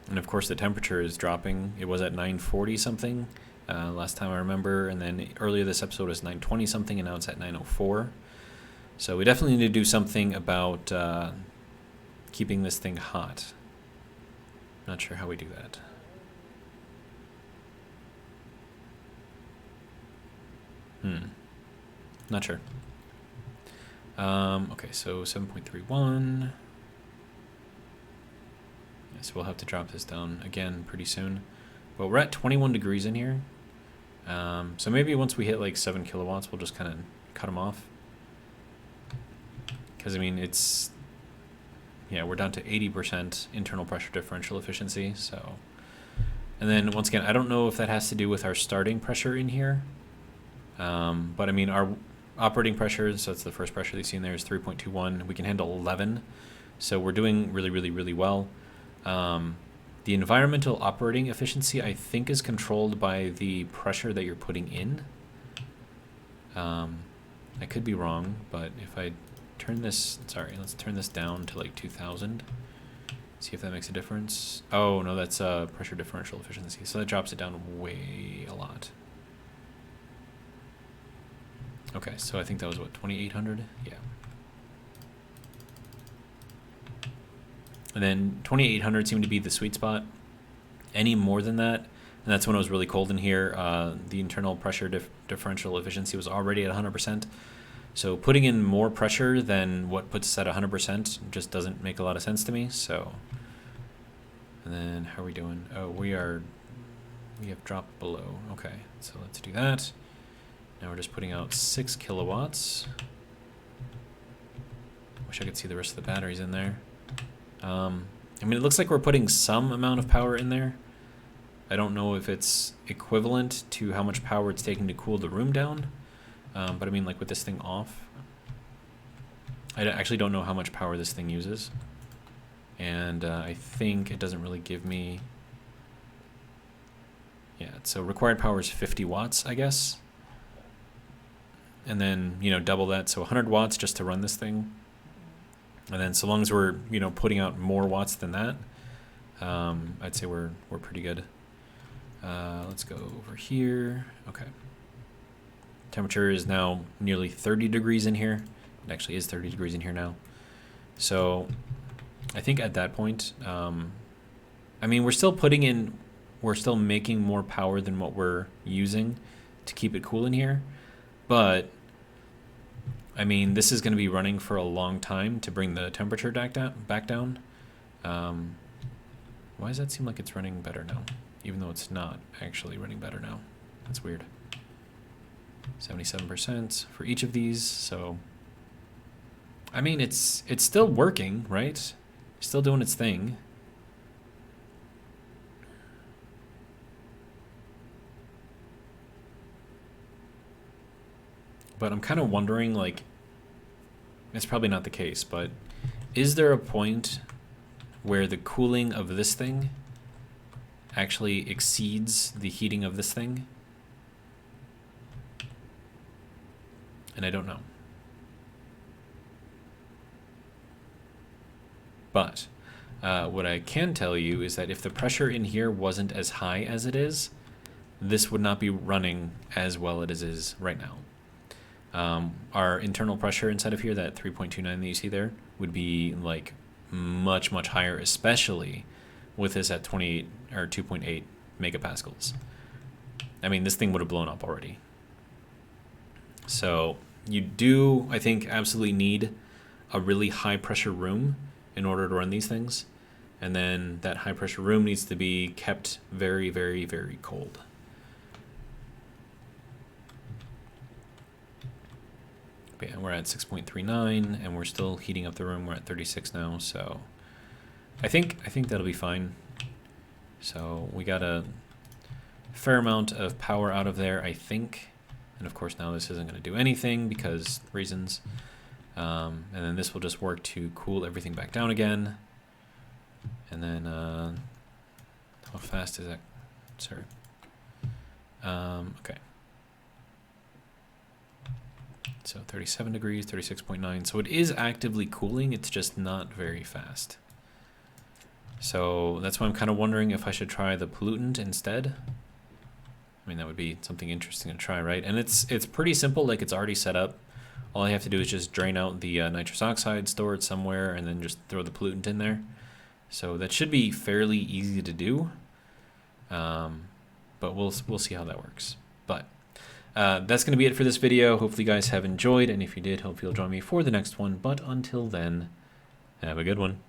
Speaker 1: And of course the temperature is dropping. It was at 940 something last time I remember, and then earlier this episode was 920 something, and now it's at 904. So we definitely need to do something about keeping this thing hot. Not sure how we do that. Not sure. Okay, so 7.31. So we'll have to drop this down again pretty soon. But we're at 21 degrees in here. So maybe once we hit like 7 kilowatts, we'll just kind of cut them off. Because, I mean, it's... Yeah, we're down to 80% internal pressure differential efficiency, so... And then, once again, I don't know if that has to do with our starting pressure in here. But, I mean, our operating pressure, so that's the first pressure that you see in there, is 3.21. We can handle 11. So we're doing really, really, really well. The environmental operating efficiency, I think, is controlled by the pressure that you're putting in. I could be wrong, but if I turn this, let's turn this down to like 2000. See if that makes a difference. Oh, no, that's pressure differential efficiency. So that drops it down way a lot. Okay, so I think that was what, 2800? Yeah. And then 2800 seemed to be the sweet spot. Any more than that, and that's when it was really cold in here, the internal pressure differential efficiency was already at 100%. So putting in more pressure than what puts us at 100% just doesn't make a lot of sense to me. So, and then how are we doing? Oh, we have dropped below. Okay, so let's do that. Now we're just putting out 6 kilowatts. Wish I could see the rest of the batteries in there. I mean, it looks like we're putting some amount of power in there. I don't know if it's equivalent to how much power it's taking to cool the room down. But I mean, like with this thing off, I actually don't know how much power this thing uses. And I think it doesn't really give me... Yeah, so required power is 50 watts, I guess. And then, you know, double that, so 100 watts just to run this thing. And then so long as we're, you know, putting out more watts than that, I'd say we're pretty good. Let's go over here. Okay. Temperature is now nearly 30 degrees in here. It actually is 30 degrees in here now. So I think at that point, I mean, we're still making more power than what we're using to keep it cool in here. But I mean, this is going to be running for a long time to bring the temperature back down. Why does that seem like it's running better now? Even though it's not actually running better now. That's weird. 77% for each of these, so I mean it's still working, right? Still doing its thing. But I'm kind of wondering, like, it's probably not the case, but is there a point where the cooling of this thing actually exceeds the heating of this thing? And I don't know. But what I can tell you is that if the pressure in here wasn't as high as it is, this would not be running as well as it is right now. Our internal pressure inside of here, that 3.29 that you see there, would be like much, much higher, especially with this at 28 or 2.8 megapascals. I mean, this thing would have blown up already. So you do, I think, absolutely need a really high pressure room in order to run these things. And then that high pressure room needs to be kept very, very, very cold. But yeah, we're at 6.39 and we're still heating up the room. We're at 36 now, so I think that'll be fine. So we got a fair amount of power out of there, I think. And of course now this isn't going to do anything because reasons. And then this will just work to cool everything back down again. And then how fast is that, sir? Okay. So 37 degrees, 36.9. So it is actively cooling. It's just not very fast. So that's why I'm kind of wondering if I should try the pollutant instead. I mean, that would be something interesting to try, right? And it's pretty simple. Like, it's already set up. All I have to do is just drain out the nitrous oxide, store it somewhere, and then just throw the pollutant in there. So that should be fairly easy to do. But we'll see how that works. But that's going to be it for this video. Hopefully you guys have enjoyed, and if you did, hope you'll join me for the next one. But until then, have a good one.